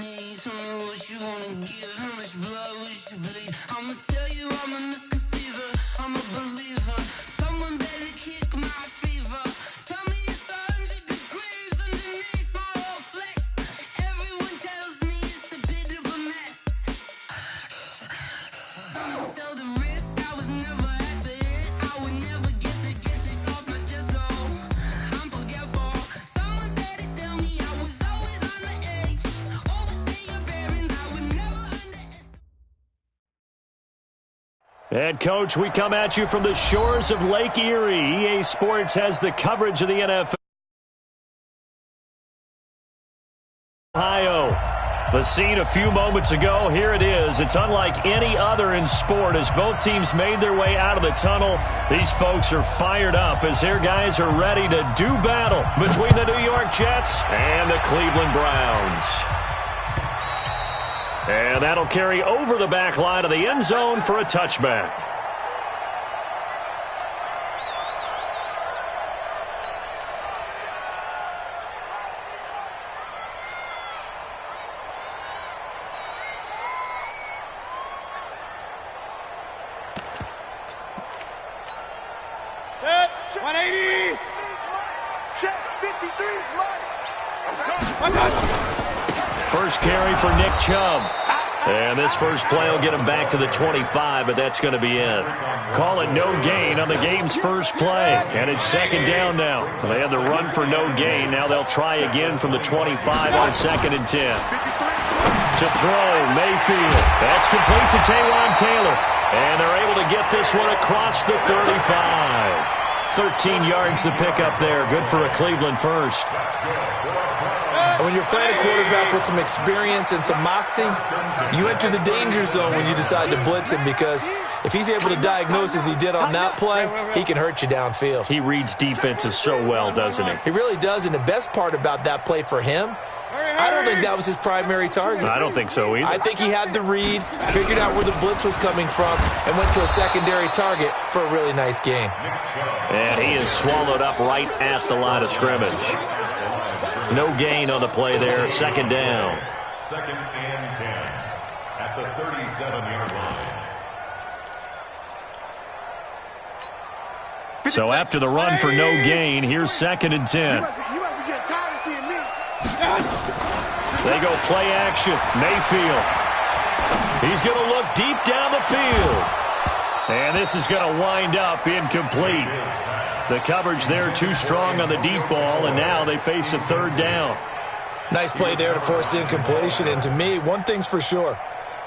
need. Tell me what you wanna give, how much blood would you bleed? I'ma tell you I'm a misconceiver, I'm a believer. Someone better kick my fever. Tell me it's 100 degrees underneath my whole flesh. Everyone tells me it's a bit of a mess. I'ma tell the risk I was never at the end. I would never get this off my chest, though. I'm forgetful. Someone better tell me I was always on the edge. Overstay your bearings, I would never underestimate. Head coach, we come at you from the shores of Lake Erie. EA Sports has the coverage of the NFL. Ohio, the scene a few moments ago. Here it is. It's unlike any other in sport as both teams made their way out of the tunnel. These folks are fired up as their guys are ready to do battle between the New York Jets and the Cleveland Browns. And that'll carry over the back line of the end zone for a touchback. Set, 180. Check, 53's right. First carry for Nick Chubb. And this first play will get him back to the 25, but that's going to be it. Call it no gain on the game's first play. And it's second down now. They had the run for no gain. Now they'll try again from the 25 on 2nd and 10. To throw, Mayfield. That's complete to Taywan Taylor. And they're able to get this one across the 35. 13 yards to pick up there. Good for a Cleveland first. When you're playing a quarterback with some experience and some moxie, you enter the danger zone when you decide to blitz him, because if he's able to diagnose as he did on that play, he can hurt you downfield. He reads defenses so well, doesn't he? He really does, and the best part about that play for him, I don't think that was his primary target. I don't think so either. I think he had the read, figured out where the blitz was coming from, and went to a secondary target for a really nice gain. And he is swallowed up right at the line of scrimmage. No gain on the play there. Second down. 2nd and 10 at the 37-yard line. So after the run for no gain, here's 2nd and 10. You must be getting tired of seeing me. They go play action. Mayfield. He's going to look deep down the field. And this is going to wind up incomplete. The coverage there too strong on the deep ball, and now they face a third down. Nice play there to force the incompletion. And to me, one thing's for sure.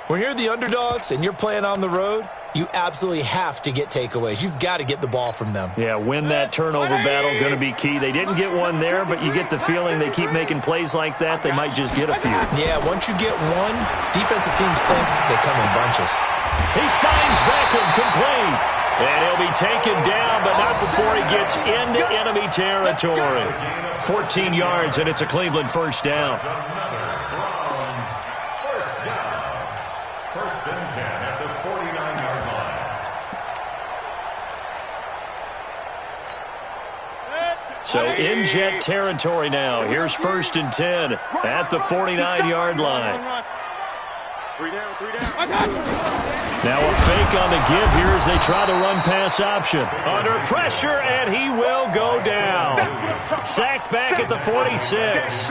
When you're the underdogs and you're playing on the road, you absolutely have to get takeaways. You've got to get the ball from them. Yeah, win that turnover battle, going to be key. They didn't get one there, but you get the feeling they keep making plays like that, they might just get a few. Yeah, once you get one, defensive teams think they come in bunches. He finds Beckham complete. And he'll be taken down, but not before he gets into enemy territory. 14 yards, and it's a Cleveland first down. First down. 1st and 10 at the 49-yard line. So in Jet territory now. Here's 1st and 10 at the 49-yard line. 3 down. Now a fake on the give here as they try the run-pass option. Under pressure, and he will go down. Sacked back at the 46.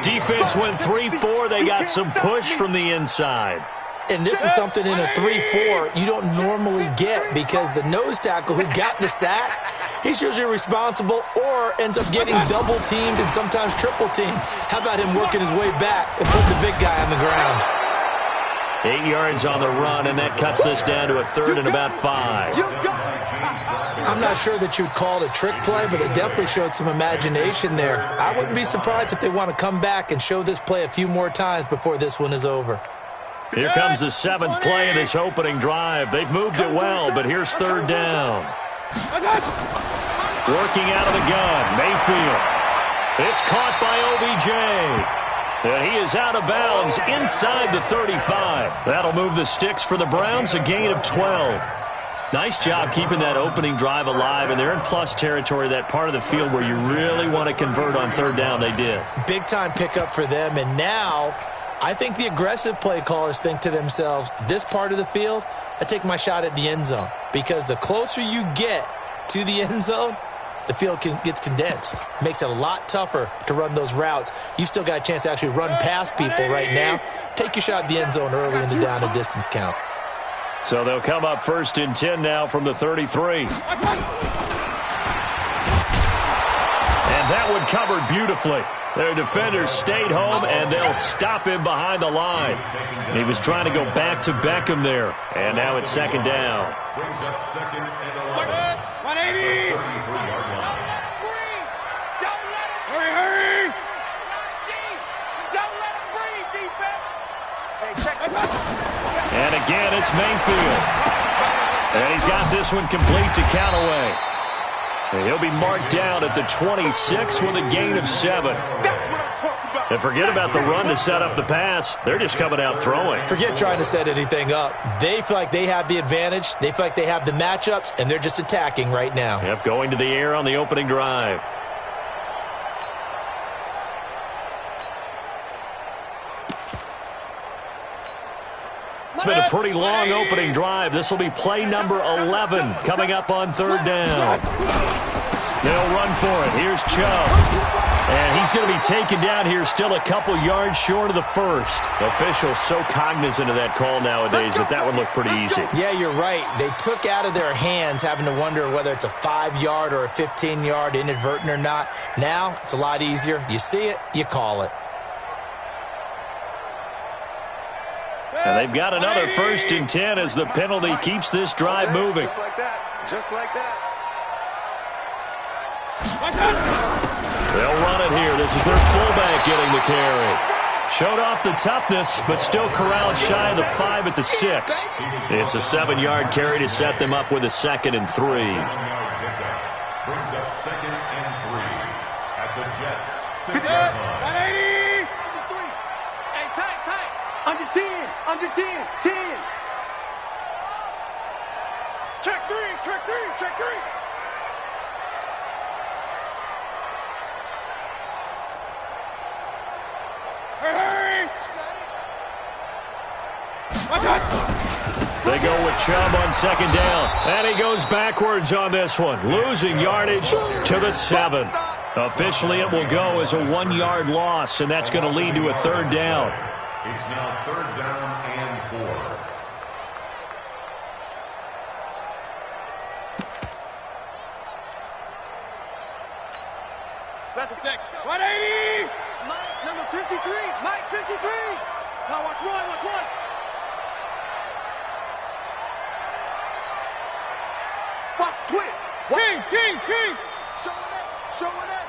Defense went 3-4. They got some push from the inside. And this is something in a 3-4 you don't normally get, because the nose tackle who got the sack, he's usually responsible or ends up getting double-teamed and sometimes triple-teamed. How about him working his way back and putting the big guy on the ground? 8 yards on the run, and that cuts this down to a 3rd and about 5. I'm not sure that you'd call it a trick play, but it definitely showed some imagination there. I wouldn't be surprised if they want to come back and show this play a few more times before this one is over. Here comes the 7th play of this opening drive. They've moved it well, but here's 3rd down. Working out of the gun, Mayfield. It's caught by OBJ. And he is out of bounds inside the 35. That'll move the sticks for the Browns, a gain of 12. Nice job keeping that opening drive alive, and they're in plus territory, that part of the field where you really want to convert on 3rd down. They did. Big-time pickup for them, and now I think the aggressive play callers think to themselves, this part of the field, I take my shot at the end zone. Because the closer you get to the end zone, the field gets condensed. Makes it a lot tougher to run those routes. You still got a chance to actually run past people right now. Take your shot at the end zone early in the down and distance count. So they'll come up 1st and 10 now from the 33. And that one covered beautifully. Their defenders stayed home, and they'll stop him behind the line. He was trying to go back to Beckham there, and now it's 2nd down. Brings up 2nd and 11. 180. 33-yard line. Hurry. Don't let him breathe, defense. Hey, check. And again, it's Mayfield. And he's got this one complete to Callaway. And he'll be marked down at the 26 with a gain of 7. That's what I'm talking about. And forget about the run to set up the pass. They're just coming out throwing. Forget trying to set anything up. They feel like they have the advantage. They feel like they have the matchups, and they're just attacking right now. Yep, going to the air on the opening drive. It's been a pretty long opening drive. This will be play number 11 coming up on 3rd down. They'll run for it. Here's Chubb. And he's going to be taken down here still a couple yards short of the first. Officials so cognizant of that call nowadays, but that one looked pretty easy. Yeah, you're right. They took out of their hands having to wonder whether it's a 5-yard or a 15-yard inadvertent or not. Now it's a lot easier. You see it, you call it. And they've got another 1st and 10 as the penalty keeps this drive moving. Just like that. Just like that. They'll run it here. This is their fullback getting the carry. Showed off the toughness, but still corralled shy of the 5 at the 6. It's a 7-yard carry to set them up with a 2nd and 3. 7-yard pickup. Brings up 2nd and 3 at the Jets' 6-yard line. 180. Hey, tight. Under 10. Under 10. 10. Check 3. Hurry. They go with Chubb on 2nd down. And he goes backwards on this one, losing yardage to the 7. Officially, it will go as a 1-yard loss, and that's going to lead to a 3rd down. It's now 3rd down and 4. That's a check. 180. Mike, number 53. Mike, 53. Now watch one. Watch twist. King. Showing that.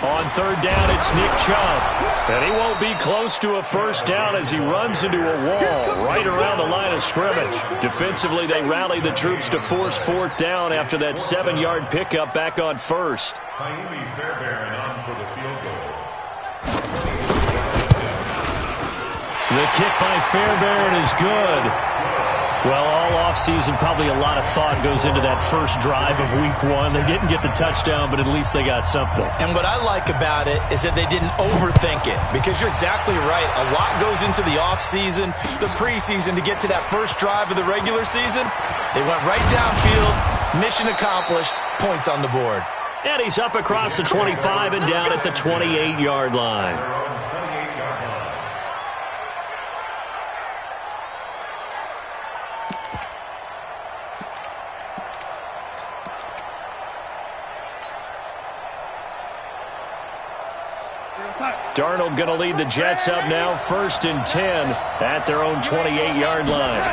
On 3rd down, it's Nick Chubb. And he won't be close to a 1st down as he runs into a wall right around the line of scrimmage. Defensively, they rally the troops to force 4th down after that 7-yard pickup back on 1st. Jaime Fairbairn on for the field goal. The kick by Fairbairn is good. Well, all offseason, probably a lot of thought goes into that first drive of Week 1. They didn't get the touchdown, but at least they got something. And what I like about it is that they didn't overthink it, because you're exactly right. A lot goes into the offseason, the preseason, to get to that first drive of the regular season. They went right downfield, mission accomplished, points on the board. And he's up across the 25 and down at the 28-yard line. Darnold going to lead the Jets up now, 1st and 10 at their own 28-yard line.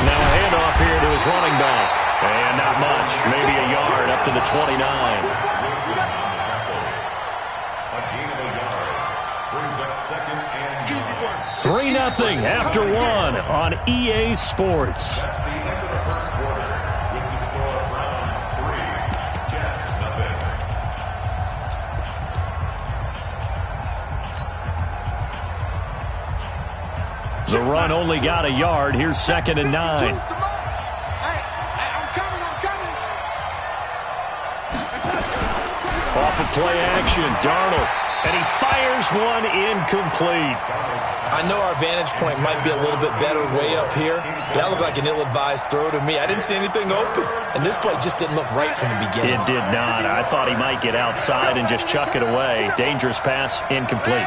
Now a handoff here to his running back. And not much, maybe a yard up to the 29. A gain of a yard. Brings up 2nd and 3-0 after 1 on EA Sports. That's the end of the first quarter with the score Browns 3, Jets nothing. The run only got a yard. Here's 2nd and 9. Hey, I'm coming. Off of play action, Darnold. And he fires one incomplete. I know our vantage point might be a little bit better way up here, but that looked like an ill-advised throw to me. I didn't see anything open, and this play just didn't look right from the beginning. It did not. I thought he might get outside and just chuck it away. Dangerous pass, incomplete.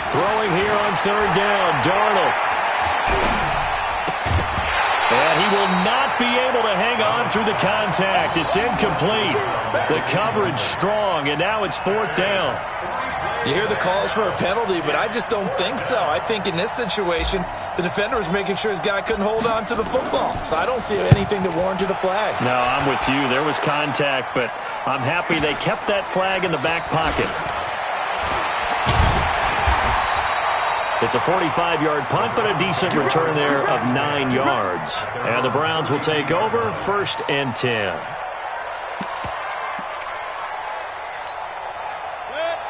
Throwing here on third down, Darnold. And he will not be able to hang on through the contact. It's incomplete. The coverage strong, and now it's fourth down. You hear the calls for a penalty, but I just don't think so. I think in this situation, the defender was making sure his guy couldn't hold on to the football. So I don't see anything that warranted a flag. No, I'm with you. There was contact, but I'm happy they kept that flag in the back pocket. It's a 45-yard punt, but a decent return there of 9 yards. And the Browns will take over, 1st and 10.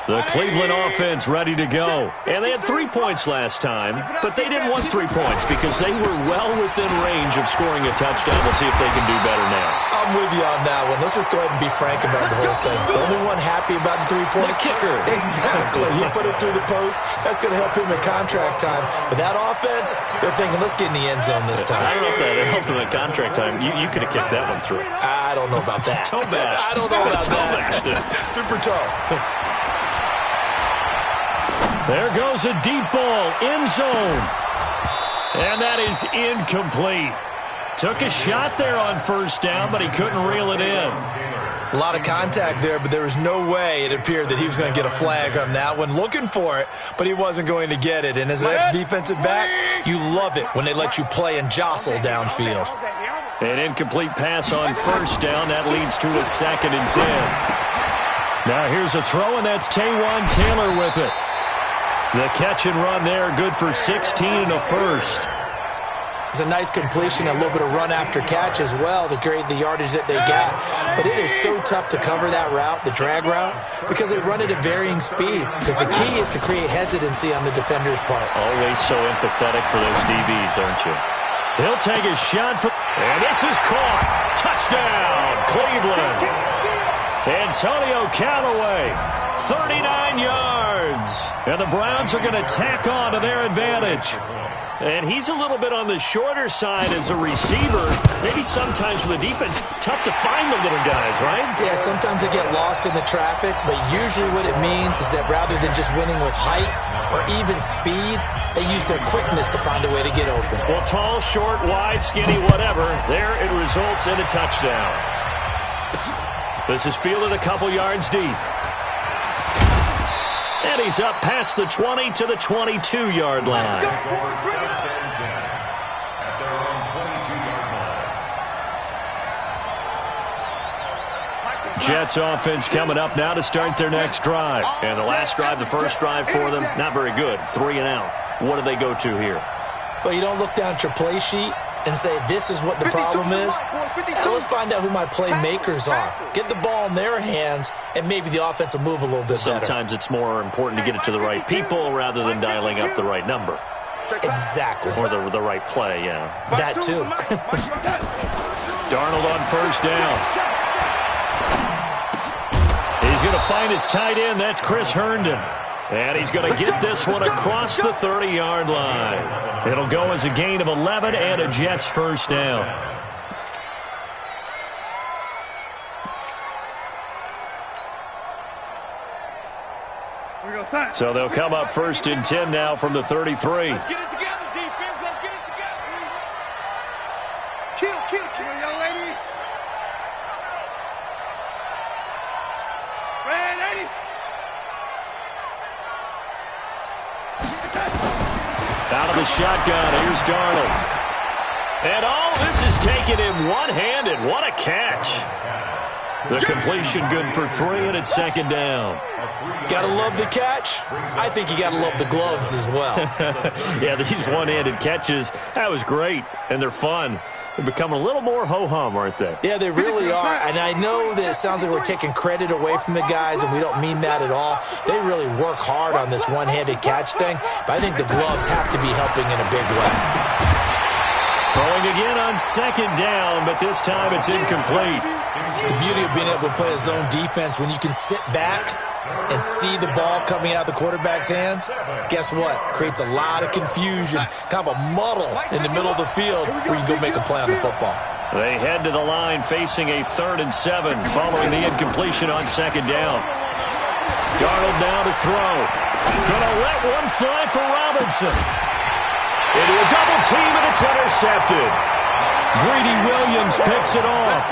The Cleveland offense ready to go. And they had 3 points last time, but they didn't want 3 points because they were well within range of scoring a touchdown. We'll see if they can do better now. I'm with you on that one. Let's just go ahead and be frank about the whole thing. The only one happy about the 3-point kicker. Exactly. He put it through the post. That's going to help him in contract time. But that offense, they're thinking, let's get in the end zone this time. I don't know if that helped him in contract time. You could have kicked that one through. I don't know about that. Toe bash. I don't know about that. Super toe. There goes a deep ball, end zone. And that is incomplete. Took a shot there on first down, but he couldn't reel it in. A lot of contact there, but there was no way it appeared that he was going to get a flag on that one. Looking for it, but he wasn't going to get it. And as an ex-defensive back, you love it when they let you play and jostle downfield. An incomplete pass on first down. That leads to a 2nd and 10. Now here's a throw, and that's Taywan Taylor with it. The catch and run there, good for 16 and a first. It's a nice completion, a little bit of run after catch as well to create the yardage that they got. But it is so tough to cover that route, the drag route, because they run it at varying speeds. Because the key is to create hesitancy on the defender's part. Always so empathetic for those DBs, aren't you? He'll take a shot, and this is caught. Touchdown, Cleveland. Antonio Callaway, 39 yards. And the Browns are going to tack on to their advantage. And he's a little bit on the shorter side as a receiver. Maybe sometimes for the defense, tough to find the little guys, right? Yeah, sometimes they get lost in the traffic, but usually what it means is that rather than just winning with height or even speed, they use their quickness to find a way to get open. Well, tall, short, wide, skinny, whatever, there it results in a touchdown. This is fielded a couple yards deep. And he's up past the 20 to the 22-yard line. Jets offense coming up now to start their next drive. And the last drive, the first drive for them, not very good. 3 and out. What do they go to here? Well, you don't look down at your play sheet and say, this is what the problem is. Now let's find out who my playmakers are. Get the ball in their hands, and maybe the offense will move a little bit better. Sometimes it's more important to get it to the right people rather than dialing up the right number. Exactly. Or the right play, yeah. That too. Darnold on first down. He's going to find his tight end. That's Chris Herndon. And he's going to get this one across the 30-yard line. It'll go as a gain of 11 and a Jets first down. So they'll come up 1st and 10 now from the 33. Let's get it together, defense. Let's get it together. Kill, young lady. Red 80. Out of the shotgun, here's Darnold. And all this is taken in one-handed. What a catch. The completion good for 3, and it's 2nd down. Gotta love the catch. I think you gotta love the gloves as well. Yeah, these one-handed catches, that was great, and they're fun. They're becoming a little more ho-hum, aren't they? Yeah, they really are. And I know that it sounds like we're taking credit away from the guys, and we don't mean that at all. They really work hard on this one-handed catch thing, but I think the gloves have to be helping in a big way. Throwing again on second down, but this time it's incomplete. The beauty of being able to play a zone defense, when you can sit back and see the ball coming out of the quarterback's hands, guess what? Creates a lot of confusion, kind of a muddle in the middle of the field where you can go make a play on the football. They head to the line facing a 3rd and 7 following the incompletion on second down. Darnold now to throw. Gonna let one fly for Robinson. Into a double team, and it's intercepted. Greedy Williams picks it off.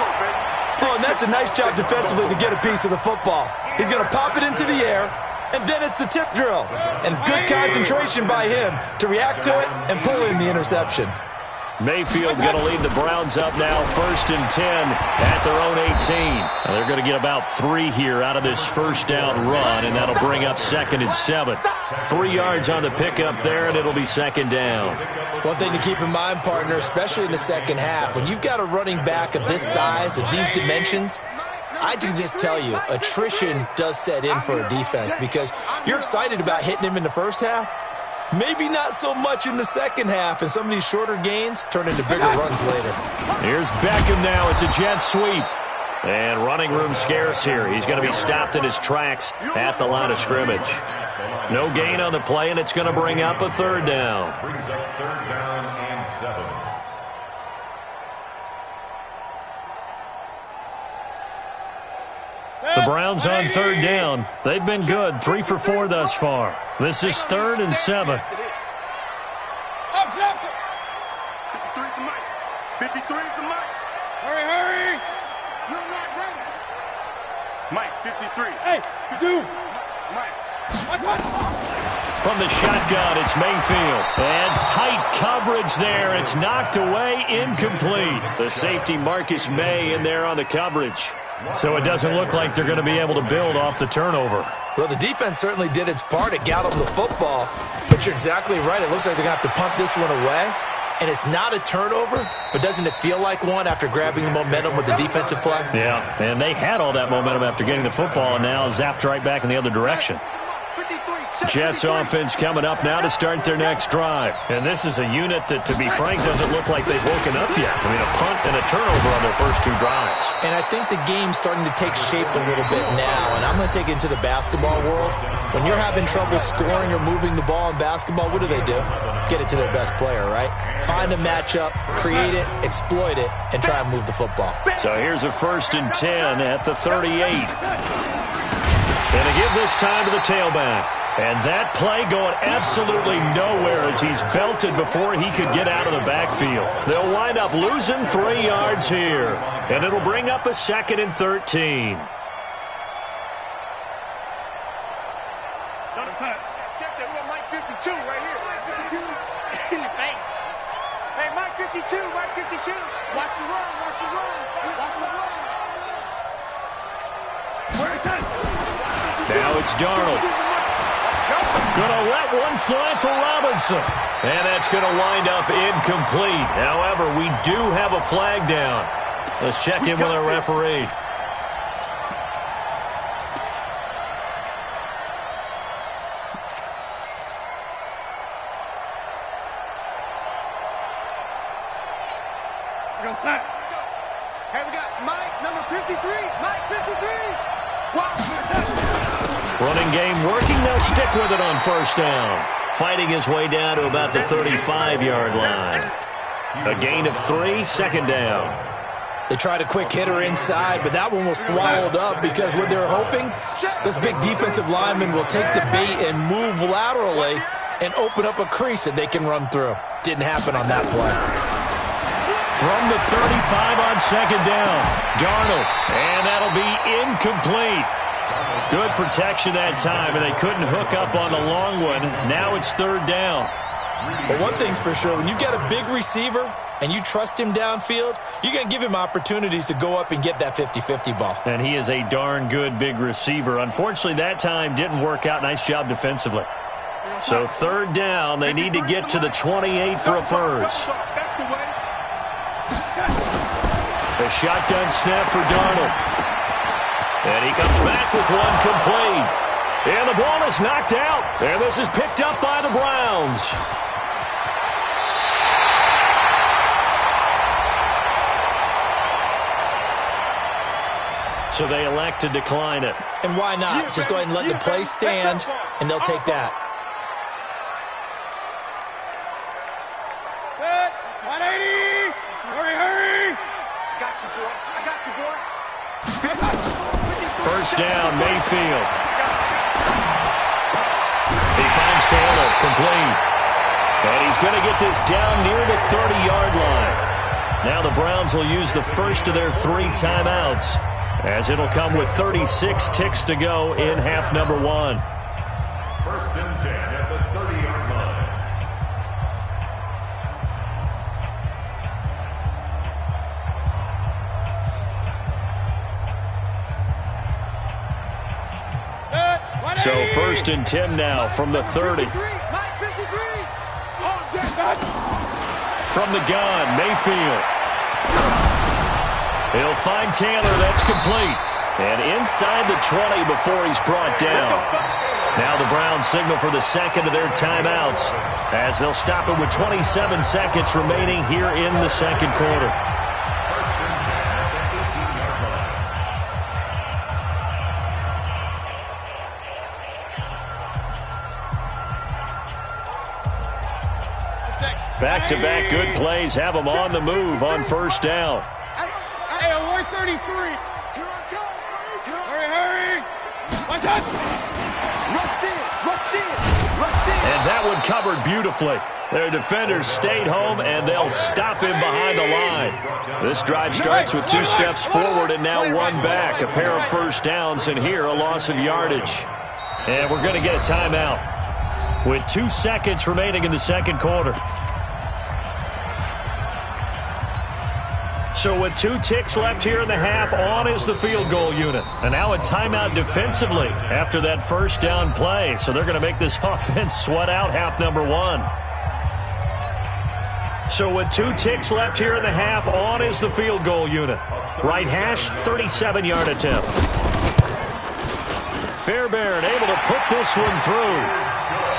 Oh, and that's a nice job defensively to get a piece of the football. He's going to pop it into the air, and then it's the tip drill. And good concentration by him to react to it and pull in the interception. Mayfield going to lead the Browns up now, 1st and 10 at their own 18. They're going to get about 3 here out of this first down run, and that'll bring up 2nd and 7. 3 yards on the pickup there, and it'll be 2nd down. One thing to keep in mind, partner, especially in the second half, when you've got a running back of this size, of these dimensions, I can just tell you, attrition does set in for a defense because you're excited about hitting him in the first half. Maybe not so much in the second half, and some of these shorter gains turn into bigger runs later. Here's Beckham now. It's a jet sweep. And running room scarce here. He's going to be stopped in his tracks at the line of scrimmage. No gain on the play, and it's going to bring up a 3rd down. Brings up 3rd down and 7. The Browns on 3rd down. They've been good, 3 for 4 thus far. This is 3rd and 7. 53 is the mic. 53 is the mic. Hurry, hurry. You're not ready. Mike, 53. Hey, do. Mike. From the shotgun, it's Mayfield. And tight coverage there. It's knocked away, incomplete. The safety Marcus May in there on the coverage. So it doesn't look like they're going to be able to build off the turnover. Well, the defense certainly did its part to got them the football. But you're exactly right. It looks like they're going to have to punt this one away. And it's not a turnover, but doesn't it feel like one after grabbing the momentum with the defensive play? Yeah, and they had all that momentum after getting the football and now zapped right back in the other direction. Jets offense coming up now to start their next drive. And this is a unit that, to be frank, doesn't look like they've woken up yet. I mean, a punt and a turnover on their first 2 drives. And I think the game's starting to take shape a little bit now. And I'm going to take it into the basketball world. When you're having trouble scoring or moving the ball in basketball, what do? Get it to their best player, right? Find a matchup, create it, exploit it, and try and move the football. So here's a 1st and 10 at the 38. And to give this time to the tailback. And that play going absolutely nowhere as he's belted before he could get out of the backfield. They'll wind up losing 3 yards here. And it'll bring up a 2nd and 13. Check that. We got Mike 52 right here. Mike 52. In the face. Hey, Mike 52. Mike 52. Watch the run. Watch the run. Watch the run. Where it's at. Now it's Darnold. Gonna let one fly for Robinson. And that's gonna wind up incomplete. However, we do have a flag down. Let's check in with our referee. We're going to snap. Hey, we got Mike, number 53. Mike 53. Wow. Running game working. They'll stick with it on 1st down. Fighting his way down to about the 35-yard line. A gain of 3, 2nd down. They tried a quick hitter inside, but that one was swallowed up because what they're hoping, this big defensive lineman will take the bait and move laterally and open up a crease that they can run through. Didn't happen on that play. From the 35 on 2nd down, Darnold. And that'll be incomplete. Good protection that time, and they couldn't hook up on the long one. Now it's 3rd down. But one thing's for sure, when you got a big receiver and you trust him downfield, you're going to give him opportunities to go up and get that 50-50 ball. And he is a darn good big receiver. Unfortunately, that time didn't work out. Nice job defensively. So 3rd down, they need to get to the 28 for a first. That's the way. A shotgun snap for Darnold. And he comes back with one complete. And the ball is knocked out. And this is picked up by the Browns. So they elect to decline it. And why not? Just go ahead and let the play stand, and they'll take that. Good. 180. Hurry, hurry. Got you, boy. I got you, boy. First down, Mayfield. He finds Taylor, complete. And he's going to get this down near the 30-yard line. Now the Browns will use the first of their 3 timeouts, as it'll come with 36 ticks to go in half number 1. First and 10 at the 30-yard line. So first and 10 now from the 30. From the gun, Mayfield. He'll find Taylor. That's complete. And inside the 20 before he's brought down. Now the Browns signal for the second of their timeouts, as they'll stop it with 27 seconds remaining here in the second quarter. Back-to-back good plays have them on the move on first down. Hey, 133. Hurry, hurry. One touch. And that one covered beautifully. Their defenders stayed home, and they'll stop him behind the line. This drive starts with 2 steps forward and now 1 back. A pair of first downs, and here a loss of yardage. And we're going to get a timeout with 2 seconds remaining in the second quarter. So with 2 ticks left here in the half, on is the field goal unit. And now a timeout defensively after that first down play. So they're going to make this offense sweat out half number 1. So with 2 ticks left here in the half, on is the field goal unit. Right hash, 37-yard attempt. Fairbairn able to put this one through.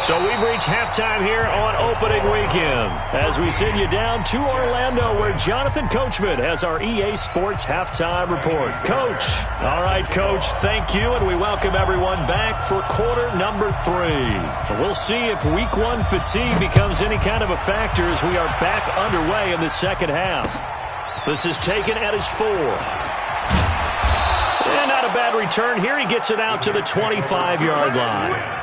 So we've reached halftime here on opening weekend, as we send you down to Orlando, where Jonathan Coachman has our EA Sports halftime report. Coach. All right, Coach, thank you, and we welcome everyone back for quarter number 3. We'll see if week 1 fatigue becomes any kind of a factor as we are back underway in the second half. This is taken at his 4. And not a bad return here. He gets it out to the 25-yard line.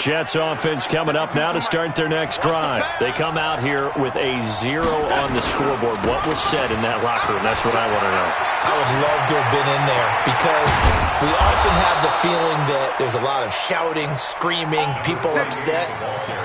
Jets offense coming up now to start their next drive. They come out here with a 0 on the scoreboard. What was said in that locker room? That's what I want to know. I would love to have been in there, because we often have the feeling that there's a lot of shouting, screaming, people upset.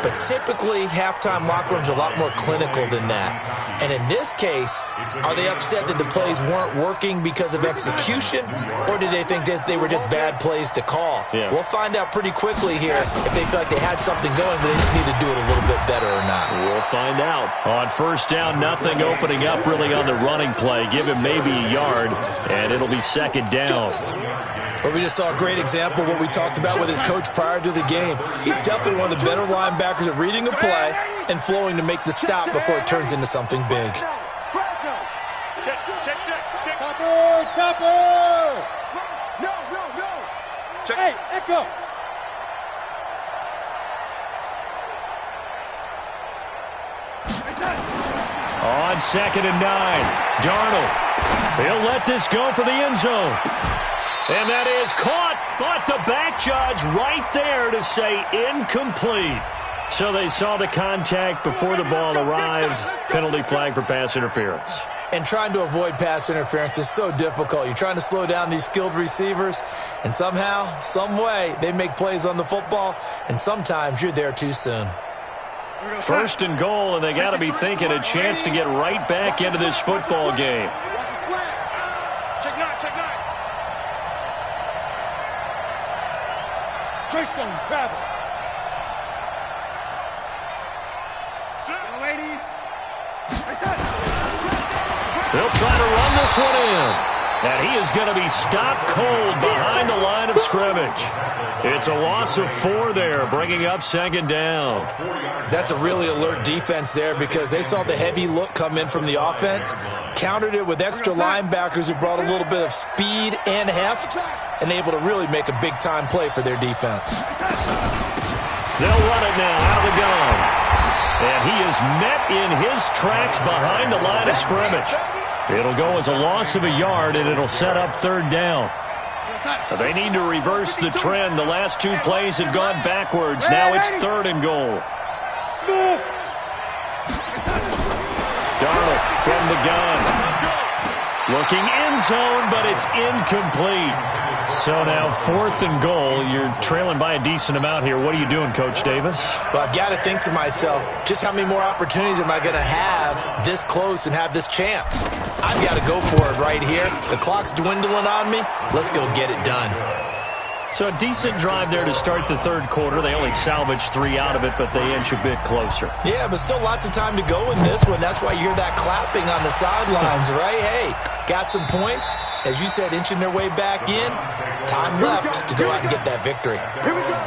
But typically, halftime locker rooms are a lot more clinical than that. And in this case, are they upset that the plays weren't working because of execution, or did they think they were just bad plays to call? Yeah. We'll find out pretty quickly here if they feel like they had something going, but they just need to do it a little bit better or not. We'll find out. On first down, nothing opening up really on the running play. Give him maybe a yard, and it'll be second down. But we just saw a great example of what we talked about with his coach prior to the game. He's definitely one of the better linebackers at reading a play and flowing to make the stop before it turns into something big. Topper! No! Hey, Echo! On second and 9, Darnold. He'll let this go for the end zone. And that is caught, but the back judge right there to say incomplete. So they saw the contact before the ball arrived. Penalty flag for pass interference. And trying to avoid pass interference is so difficult. You're trying to slow down these skilled receivers, and somehow, some way, they make plays on the football, and sometimes you're there too soon. First and goal, and they got to be thinking a chance to get right back into this football game. Check 9. Tristan travel. They'll try to run this one in. And he is going to be stopped cold behind the line of scrimmage. It's a loss of 4 there, bringing up second down. That's a really alert defense there because they saw the heavy look come in from the offense, countered it with extra linebackers who brought a little bit of speed and heft, and able to really make a big-time play for their defense. They'll run it now out of the gun. And he is met in his tracks behind the line of scrimmage. It'll go as a loss of a yard, and it'll set up third down. They need to reverse the trend. The last 2 plays have gone backwards. Now it's 3rd and goal. Darnold from the gun. Looking end zone, but it's incomplete. So now 4th and goal. You're trailing by a decent amount here. What are you doing, Coach Davis? Well, I've got to think to myself, just how many more opportunities am I going to have this close and have this chance? I've got to go for it right here. The clock's dwindling on me. Let's go get it done. So a decent drive there to start the 3rd quarter. They only salvaged 3 out of it, but they inch a bit closer. Yeah, but still lots of time to go in this one. That's why you hear that clapping on the sidelines, right? Hey, got some points. As you said, inching their way back in. Time left to go out and get that victory. Here we go.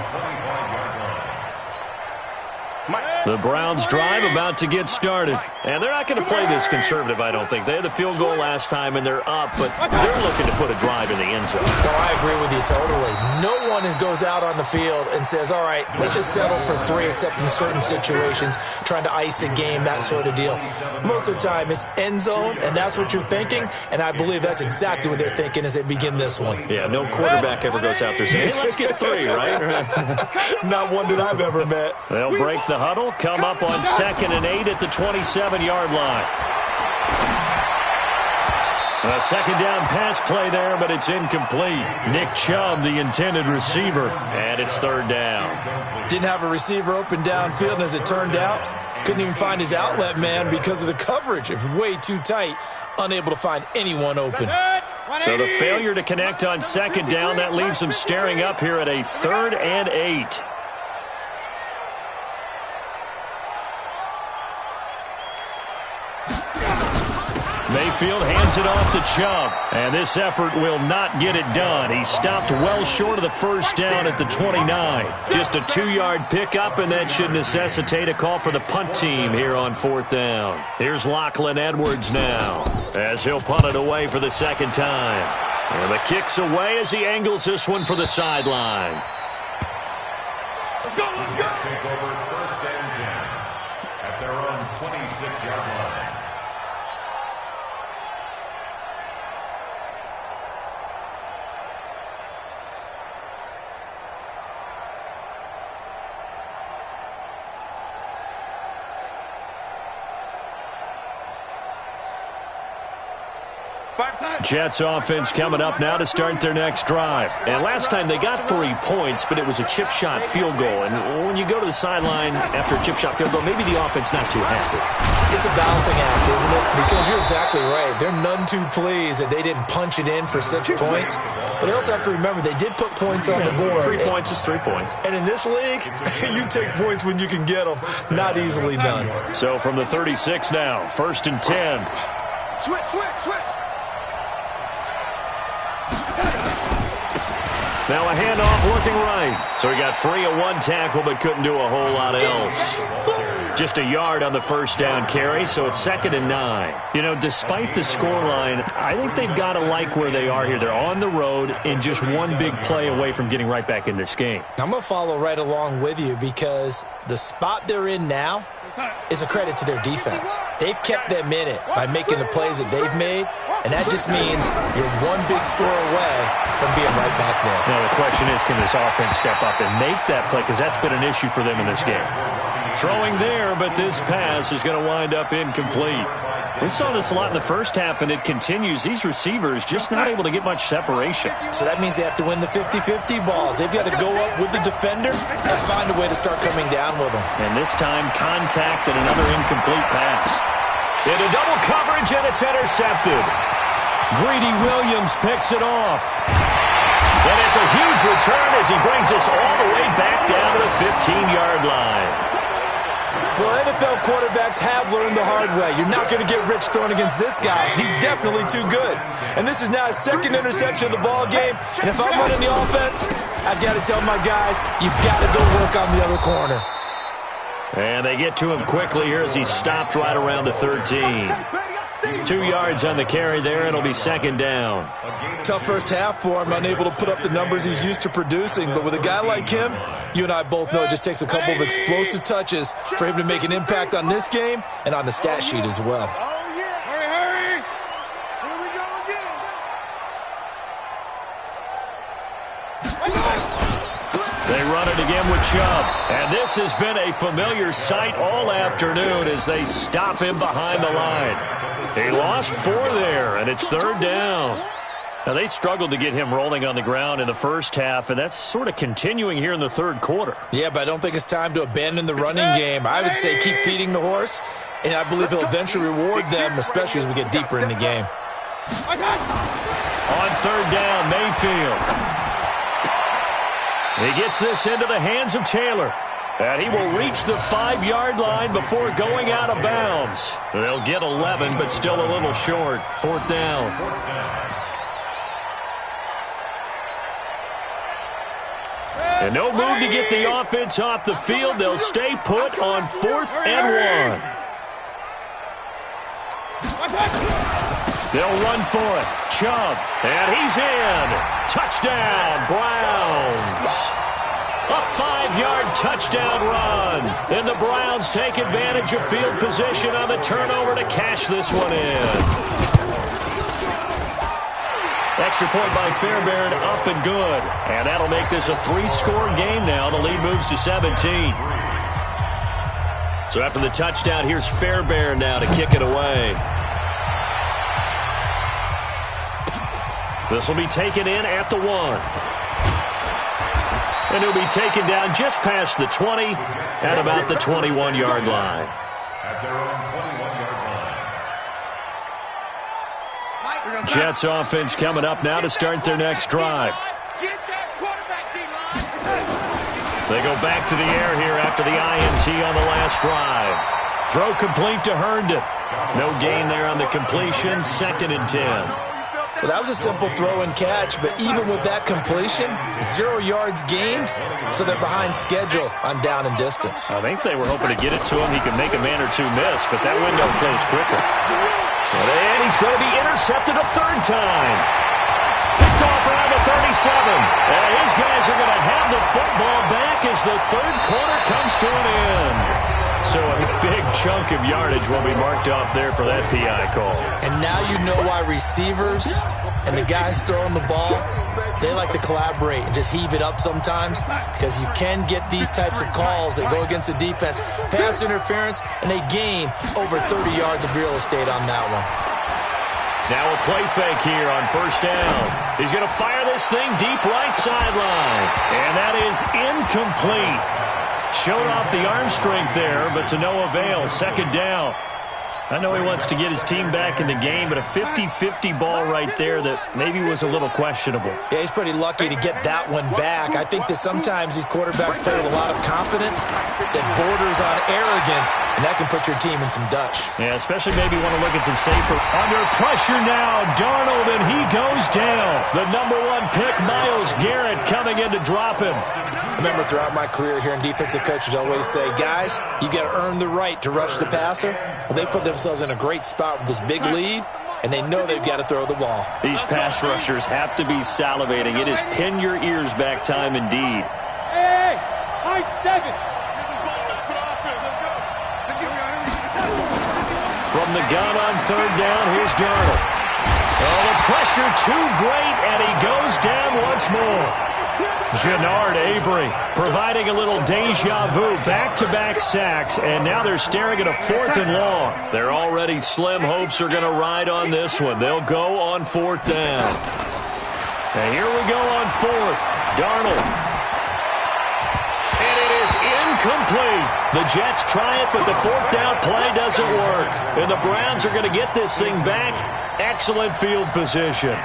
The Browns drive about to get started. And they're not going to play this conservative, I don't think. They had the field goal last time, and they're up, but they're looking to put a drive in the end zone. No, I agree with you totally. No one goes out on the field and says, all right, let's just settle for 3, except in certain situations, trying to ice a game, that sort of deal. Most of the time, it's end zone, and that's what you're thinking, and I believe that's exactly what they're thinking as they begin this one. Yeah, no quarterback ever goes out there saying, hey, let's get 3, right? Not one that I've ever met. They'll break the huddle, come up on 2nd and 8 at the 27-yard line. A 2nd down pass play there, but it's incomplete. Nick Chubb, the intended receiver, and it's 3rd down. Didn't have a receiver open downfield, and as it turned out, couldn't even find his outlet man because of the coverage. It's way too tight, unable to find anyone open. So the failure to connect on 2nd down, that leaves them staring up here at a 3rd and 8. Mayfield hands it off to Chubb, and this effort will not get it done. He stopped well short of the 1st down at the 29. Just a 2-yard pickup, and that should necessitate a call for the punt team here on 4th down. Here's Lachlan Edwards now, as he'll punt it away for the 2nd time. And the kick's away as he angles this one for the sideline. Let's go, let's go. Take over 1st and 10 at their own 26-yard line. Jets offense coming up now to start their next drive. And last time they got 3 points, but it was a chip shot field goal. And when you go to the sideline after a chip shot field goal, maybe the offense not too happy. It's a balancing act, isn't it? Because you're exactly right. They're none too pleased that they didn't punch it in for 6 points. But they also have to remember they did put points on the board. 3 points is 3 points. And in this league, you take points when you can get them. Not easily done. So from the 36 now, 1st and 10. Switch, switch, switch. Now a handoff looking right. So he got free of 1 tackle but couldn't do a whole lot else. Just a yard on the 1st down carry, so it's 2nd and 9. You know, despite the scoreline, I think they've got to like where they are here. They're on the road and just 1 big play away from getting right back in this game. I'm going to follow right along with you because the spot they're in now is a credit to their defense. They've kept them in it by making the plays that they've made, and that just means you're 1 big score away from being right back there. Now the question is, can this offense step up and make that play? Because that's been an issue for them in this game. Throwing there, but this pass is going to wind up incomplete. We saw this a lot in the first half, and it continues. These receivers just not able to get much separation. So that means they have to win the 50-50 balls. They've got to go up with the defender and find a way to start coming down with them. And this time, contact and another incomplete pass. Into double coverage, and it's intercepted. Greedy Williams picks it off. And it's a huge return as he brings us all the way back down to the 15-yard line. Well, NFL quarterbacks have learned the hard way. You're not going to get rich throwing against this guy. He's definitely too good. And this is now his second interception of the ball game. And if I'm running the offense, I've got to tell my guys, you've got to go work on the other corner. And they get to him quickly here as he stopped right around the 13. 2 yards on the carry there. It'll be second down. Tough first half for him, unable to put up the numbers he's used to producing. But with a guy like him, you and I both know it just takes a couple of explosive touches for him to make an impact on this game and on the stat sheet as well. Oh, yeah. Hurry. Here we go again. They run it again with Chubb. And this has been a familiar sight all afternoon as they stop him behind the line. He lost 4 there, and it's third down. Now, they struggled to get him rolling on the ground in the first half, and that's sort of continuing here in the third quarter. Yeah, but I don't think it's time to abandon the running game. I would say keep feeding the horse, and I believe he'll eventually reward them, especially as we get deeper in the game. On third down, Mayfield. He gets this into the hands of Taylor. And he will reach the 5-yard line before going out of bounds. They'll get 11, but still a little short. Fourth down. And no move to get the offense off the field. They'll stay put on 4th and 1. They'll run for it. Chubb. And he's in. Touchdown, Browns. A 5-yard touchdown run. And the Browns take advantage of field position on the turnover to cash this one in. Extra point by Fairbairn, up and good. And that'll make this a 3-score game now. The lead moves to 17. So after the touchdown, here's Fairbairn now to kick it away. This will be taken in at the 1. And he'll be taken down just past the 20 at about the 21-yard line. At their own 21-yard line. Jets offense coming up now to start their next drive. They go back to the air here after the INT on the last drive. Throw complete to Herndon. No gain there on the completion. 2nd and 10. Well, that was a simple throw and catch, but even with that completion, 0 yards gained, so they're behind schedule on down and distance. I think they were hoping to get it to him. He could make a man or two miss, but that window closed quicker. And he's going to be intercepted a 3rd time. Picked off around the 37. And his guys are going to have the football back as the 3rd quarter comes to an end. So a big chunk of yardage will be marked off there for that PI call. And now you know why receivers and the guys throwing the ball, they like to collaborate and just heave it up sometimes, because you can get these types of calls that go against the defense. Pass interference, and they gain over 30 yards of real estate on that one. Now a play fake here on 1st down. He's going to fire this thing deep right sideline. And that is incomplete. Showed off the arm strength there, but to no avail. 2nd down. I know he wants to get his team back in the game, but a 50-50 ball right there that maybe was a little questionable. Yeah, he's pretty lucky to get that one back. I think that sometimes these quarterbacks play with a lot of confidence that borders on arrogance, and that can put your team in some Dutch. Yeah, especially maybe want to look at some safer. Under pressure now, Darnold, and he goes down. The number 1 pick, Myles Garrett, coming in to drop him. I remember throughout my career hearing defensive coaches always say, guys, you got to earn the right to rush the passer. Well, they put themselves in a great spot with this big lead, and they know they've got to throw the ball. These pass rushers have to be salivating. It is pin your ears back time indeed. Hey, high 7. From the gun on 3rd down, here's Darnold. Oh, the pressure too great, and he goes down once more. Jannard Avery providing a little deja vu, back-to-back sacks, and now they're staring at a 4th and long. Their already slim hopes are going to ride on this one. They'll go on 4th down. And here we go on 4th. Darnold. And it is incomplete. The Jets try it, but the 4th down play doesn't work. And the Browns are going to get this thing back. Excellent field position.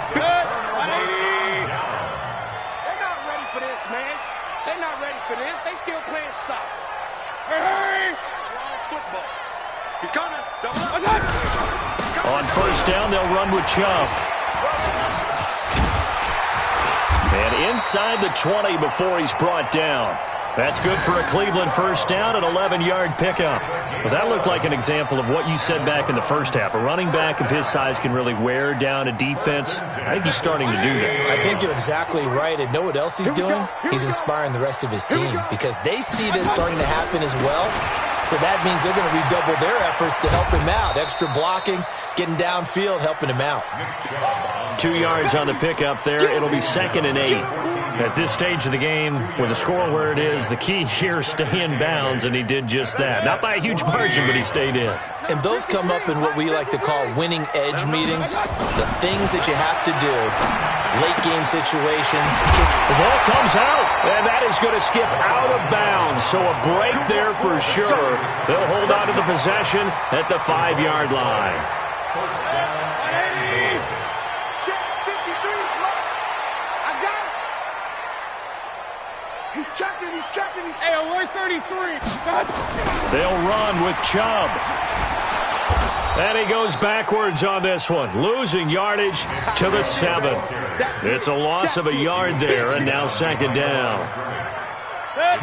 On first down, they'll run with Chubb. And inside the 20 before he's brought down. That's good for a Cleveland first down, an 11-yard pickup. Well, that looked like an example of what you said back in the first half. A running back of his size can really wear down a defense. I think he's starting to do that. I think you're exactly right. And know what else he's doing? He's inspiring the rest of his team because they see this starting to happen as well. So that means they're going to redouble their efforts to help him out. Extra blocking, getting downfield, helping him out. 2 yards on the pickup there. It'll be 2nd and 8. At this stage of the game, with the score where it is, the key here, stay in bounds, and he did just that. Not by a huge margin, but he stayed in. And those come up in what we like to call winning edge meetings. The things that you have to do, late game situations. The ball comes out, and that is going to skip out of bounds. So a break there for sure. They'll hold on to the possession at the 5-yard line. First down. Check 53. I got it. He's checking. Hey, alert 33. They'll run with Chubb. And he goes backwards on this one, losing yardage to the 7. It's a loss of a yard there, and now 2nd down.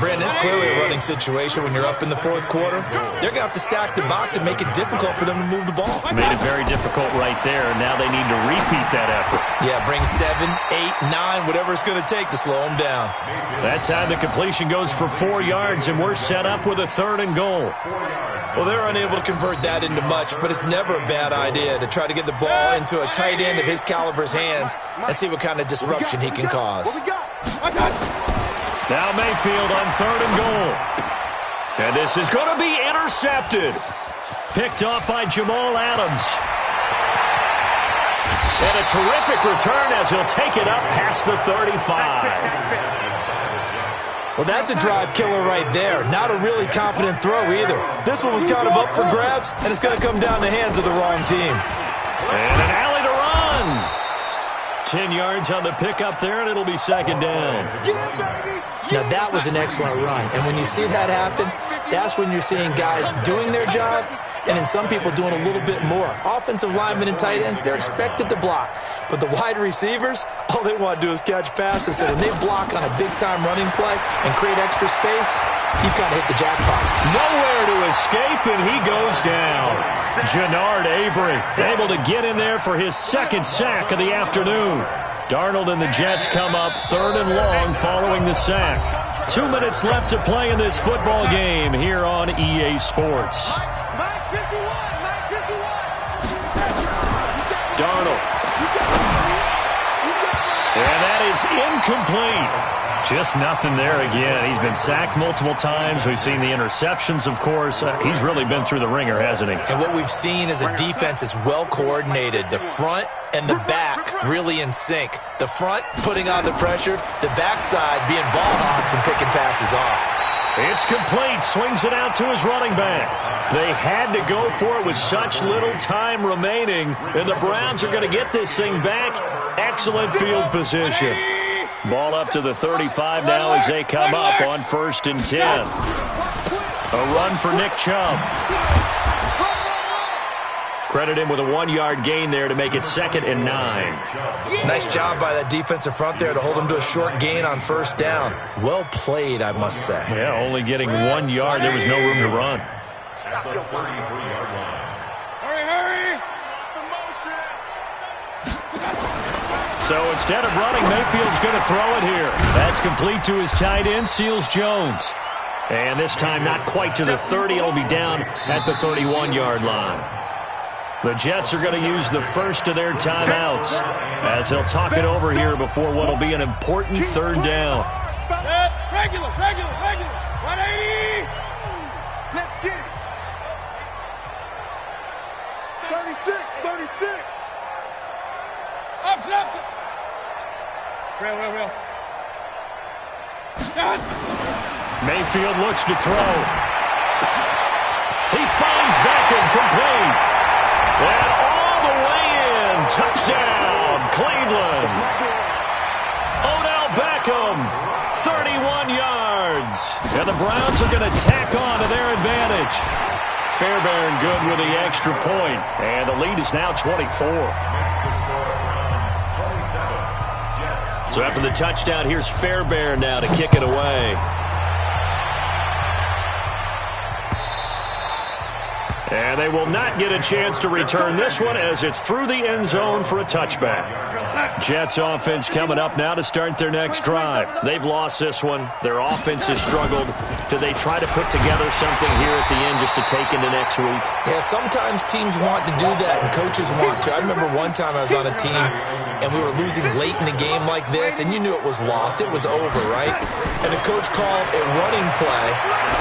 Brandon, it's clearly a running situation when you're up in the 4th quarter. They're going to have to stack the box and make it difficult for them to move the ball. Made it very difficult right there. Now they need to repeat that effort. Yeah, bring 7, 8, 9, whatever it's going to take to slow them down. That time the completion goes for 4 yards, and we're set up with a 3rd and goal. Well, they're unable to convert that into much, but it's never a bad idea to try to get the ball into a tight end of his caliber's hands and see what kind of disruption he can cause. Now Mayfield on 3rd and goal. And this is going to be intercepted. Picked off by Jamal Adams. And a terrific return as he'll take it up past the 35. Well, that's a drive killer right there. Not a really confident throw either. This one was kind of up for grabs, and it's going to come down the hands of the wrong team. And an alley to run. 10 yards on the pickup there, and it'll be 2nd down. Now, that was an excellent run. And when you see that happen, that's when you're seeing guys doing their job and then some people doing a little bit more. Offensive linemen and tight ends, they're expected to block. But the wide receivers, all they want to do is catch passes. So when they block on a big-time running play and create extra space, you've kind of hit the jackpot. Nowhere to escape, and he goes down. Jannard Avery able to get in there for his 2nd sack of the afternoon. Darnold and the Jets come up 3rd and long following the sack. 2 minutes left to play in this football game here on EA Sports. Darnold. And that is incomplete. Just nothing there again. He's been sacked multiple times. We've seen the interceptions, of course. He's really been through the ringer, hasn't he? And what we've seen is a defense that's well coordinated. The front and the back really in sync. The front putting on the pressure, the backside being ball hawks and picking passes off. It's complete. Swings it out to his running back. They had to go for it with such little time remaining, and the Browns are going to get this thing back. Excellent field position. Ball up to the 35 now as they come up on 1st and 10. A run for Nick Chubb. Credit him with a 1-yard gain there to make it 2nd and 9. Nice job by that defensive front there to hold him to a short gain on 1st down. Well played, I must say. Yeah, only getting 1 yard. There was no room to run. At the 33-yard line. Hurry! So instead of running, Mayfield's going to throw it here. That's complete to his tight end, Seals Jones. And this time not quite to the 30. It'll be down at the 31-yard line. The Jets are going to use the first of their timeouts as they'll talk it over here before what will be an important 3rd down. Regular. 180. Let's get it. 36. Up. Real. Mayfield looks to throw. He finds Beckham complete. And all the way in. Touchdown, Cleveland. Odell Beckham, 31 yards. And the Browns are going to tack on to their advantage. Fairbairn good with the extra point, and the lead is now 24. So after the touchdown, here's Fairbairn now to kick it away. And they will not get a chance to return this one as it's through the end zone for a touchback. Jets offense coming up now to start their next drive. They've lost this one. Their offense has struggled. Do they try to put together something here at the end just to take into next week? Yeah, sometimes teams want to do that and coaches want to. I remember one time I was on a team and we were losing late in the game like this, and you knew it was lost. It was over, right? And the coach called a running play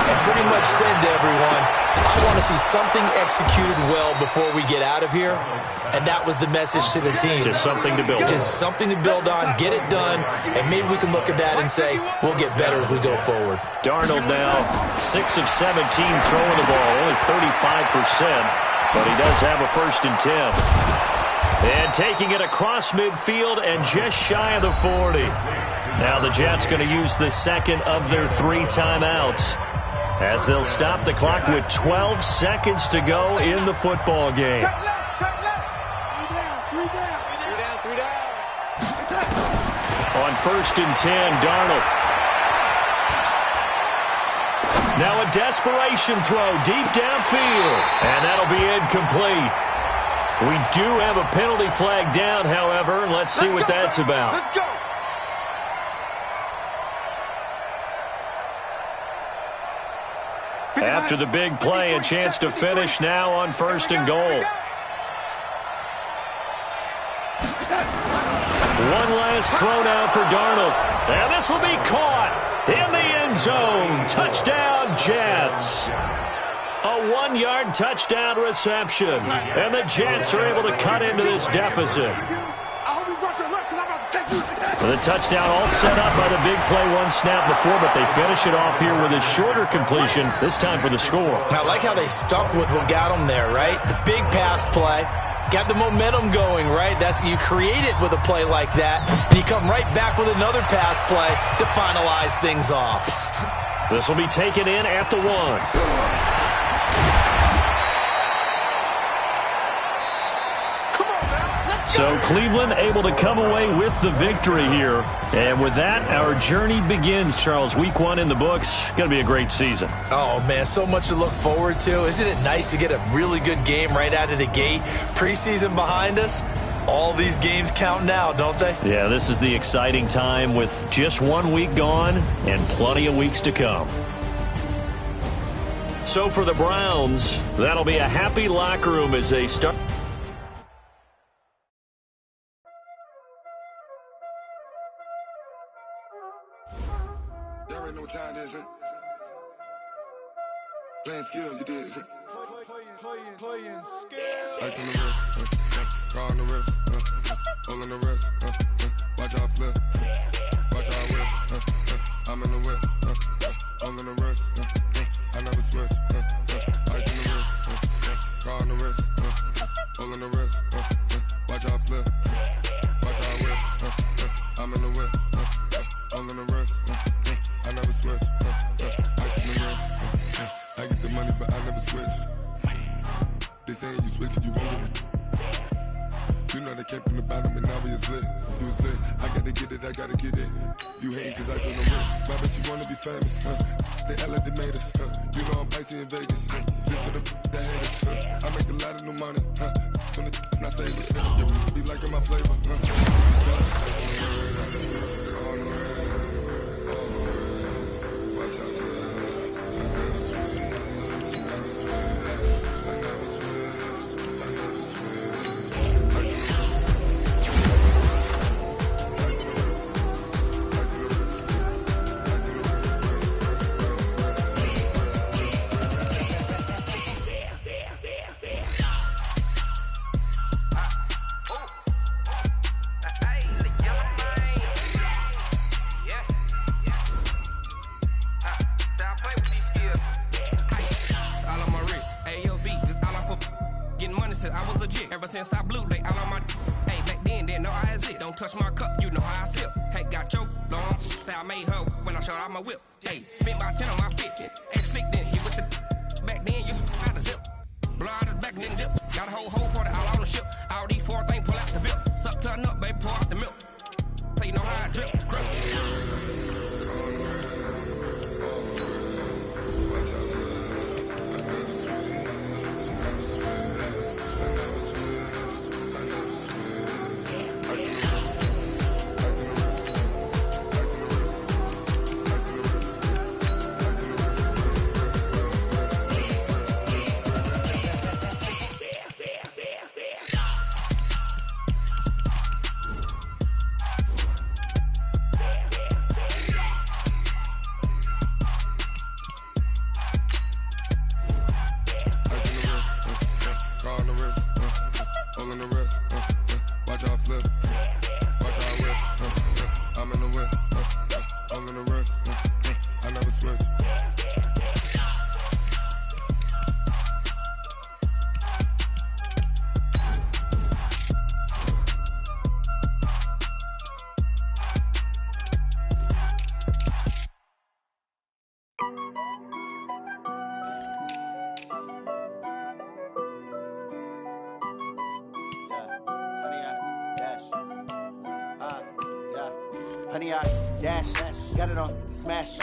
and pretty much said to everyone, I want to see something executed well before we get out of here. And that was the message to the team. Just something to build on. Just something to build on, get it done, and maybe we can look at that and say, we'll get better as we go forward. Darnold now 6 of 17 throwing the ball, only 35%, but he does have a 1st and 10. And taking it across midfield and just shy of the 40. Now the Jets going to use the second of their 3 timeouts as they'll stop the clock with 12 seconds to go in the football game. On 1st and 10, Darnold. Now a desperation throw deep downfield, and that'll be incomplete. We do have a penalty flag down, however, and let's see what that's about. Let's go. After the big play, a chance to finish now on 1st and goal. One last throw now for Darnold. And this will be caught in the end zone. Touchdown, Jets. A 1-yard touchdown reception. And the Jets are able to cut into this deficit. The touchdown all set up by the big play one snap before, but they finish it off here with a shorter completion, this time for the score. I like how they stuck with what got them there, right? The big pass play. Got the momentum going, right? You create it with a play like that, and you come right back with another pass play to finalize things off. This will be taken in at the 1. So Cleveland able to come away with the victory here. And with that, our journey begins, Charles. Week 1 in the books. Going to be a great season. Oh, man, so much to look forward to. Isn't it nice to get a really good game right out of the gate? Preseason behind us. All these games count now, don't they? Yeah, this is the exciting time with just 1 week gone and plenty of weeks to come. So for the Browns, that'll be a happy locker room as they start. Y'all already know what time it is, huh? Playing skills, you did. Playing skills. Ice on the wrist, car on the wrist, hole on the wrist, watch out flip, watch out whip, I'm in the whip, hole on the wrist, I never switch, ice on the wrist, car on the wrist, hole on the wrist, watch out flip, watch out whip, I'm in the whip, hole on the wrist, I never switch, ice on the wrist, I get the money but I never switch. They saying you switch it, you won't get it. You know they came from the bottom and now we is lit. You was lit, I gotta get it, I gotta get it. You hating cause ice on the wrist. Why bet you wanna be famous, huh? They act like they made us, huh? You know I'm icy in Vegas, this for the that hate us, huh? I make a lot of new money, huh? When the not save us, yeah, we be liking my flavor, huh? On the wrist, watch out for this. I never switch, I never switch. Ever since I blew, they all on my hey, back then, didn't know I exist. Don't touch my cup, you know how I sip. Hey, got your long style made her when I showed out my whip. Hey, spent my 10 on my fit. Ain't slick, then hit with the back then, you out of zip. All these four things pull out the vilk. Suck to a nut, baby, pour out the milk. So you know how I drip. Honey, I dash, got it on, smash,